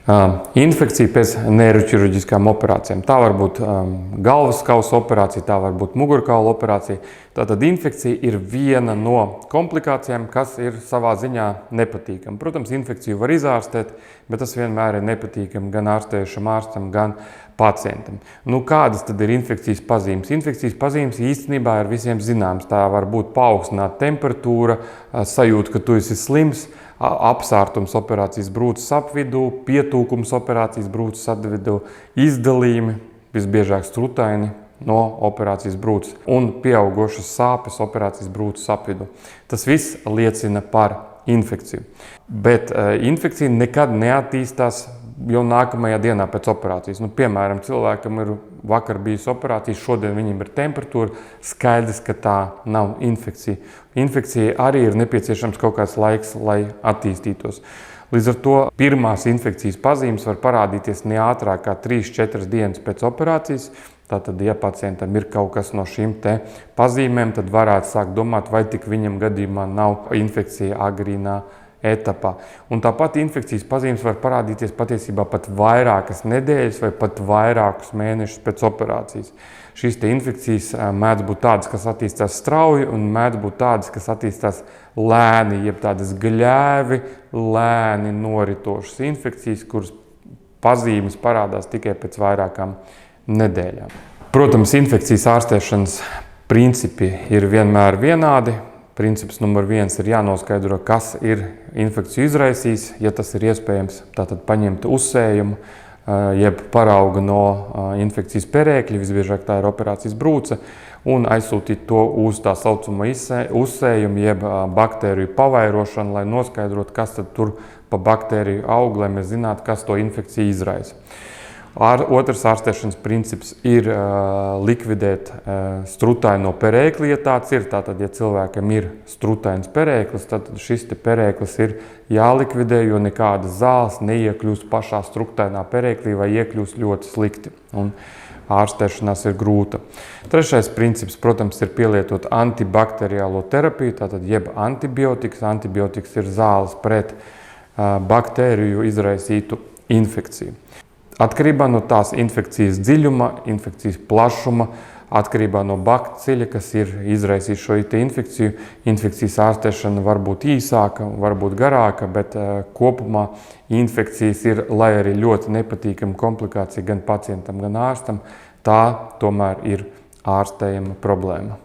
Infekcija pēc neiroķirurģiskām operācijām. Tā var būt galvas kausa operācija, tā var būt mugurkaula operācija. Tātad infekcija ir viena no komplikācijām, kas ir savā ziņā nepatīkama. Protams, infekciju var izārstēt, bet tas vienmēr ir nepatīkami gan ārstējušam ārstam, gan pacientam. Kādas tad ir infekcijas pazīmes? Infekcijas pazīmes īstenībā ir visiem zināmas. Tā var būt paaugstināta temperatūra, sajūta, ka tu esi slims, apsārtums operācijas brūces apvidū, pietūkums operācijas brūces apvidū, izdalījumi, visbiežāk strutaini no operācijas brūces un pieaugošas sāpes operācijas brūces apvidū. Tas viss liecina par infekciju. Bet infekcija nekad neattīstās jau nākamajā dienā pēc operācijas. Piemēram, cilvēkam ir vakar bijusi operācija, šodien viņam ir temperatūra, skaidrs, ka tā nav infekcija. Infekcija arī ir nepieciešams kaut kāds laiks, lai attīstītos. Līdz ar to pirmās infekcijas pazīmes var parādīties ne ātrāk kā 3-4 dienas pēc operācijas. Tātad, ja pacientam ir kaut kas no šīm te pazīmēm, tad varētu sākt domāt, vai tik viņam gadījumā nav infekcija agrīnā etapā. Un tāpat infekcijas pazīmes var parādīties patiesībā pat vairākas nedēļas vai pat vairākus mēnešus pēc operācijas. Šīs te infekcijas mēdz būt tādas, kas attīstās strauji, un mēdz būt tādas, kas attīstās lēni, jeb tādas gļēvi, lēni noritošas infekcijas, kuras pazīmes parādās tikai pēc vairākām nedēļām. Protams, infekcijas ārstēšanas principi ir vienmēr vienādi. Princips numur 1 ir jānoskaidro, kas ir infekciju izraisījis, ja tas ir iespējams, tātad paņemt uzsējumu, jeb paraugu no infekcijas perēkļa, visbiežāk tā ir operācijas brūce, un aizsūtīt to uz tā saucamo uzsējumu, jeb baktēriju pavairošanu, lai noskaidrotu, kas tad tur pa baktēriju aug, lai mēs zinātu, kas to infekciju izraisa. Otrs ārstēšanas princips ir likvidēt strutaino perēkli, ja tāds ir. Tātad, ja cilvēkam ir strutains perēklis, tad šis te perēklis ir jālikvidē, jo nekādas zāles neiekļūst pašā strutainā perēklī vai iekļūst ļoti slikti. Un ārstēšanās ir grūta. Trešais princips, protams, ir pielietot antibakteriālo terapiju, tātad jeb antibiotikas. Antibiotikas ir zāles pret baktēriju izraisītu infekciju. Atkarībā no tās infekcijas dziļuma, infekcijas plašuma, atkarībā no bakteļa, kas ir izraisījis šo infekciju, infekcijas ārstēšana var būt īsāka, var būt garāka, bet kopumā infekcijas ir, lai arī ļoti nepatīkama komplikācija gan pacientam, gan ārstam, tā tomēr ir ārstējama problēma.